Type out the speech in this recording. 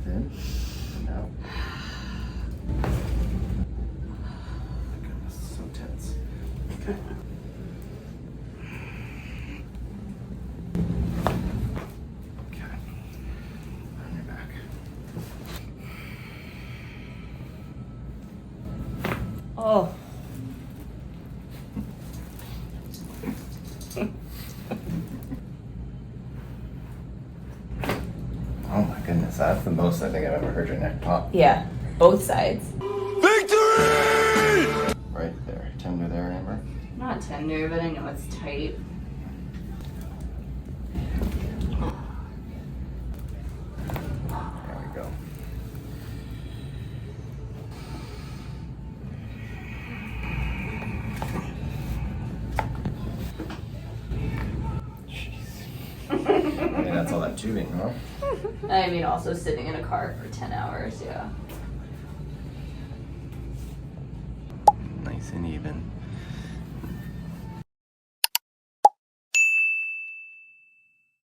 Breath in and out. Oh my goodness, so tense. Okay. Okay. On your back. Oh. Oh my goodness, that's the most I think I've ever heard your neck pop. Yeah, both sides. Victory! Right there, tender there, Amber. Not tender, but I know it's tight. There we go. I mean, that's all that tubing, huh? I mean, also sitting in a car for 10 hours, yeah. Nice and even.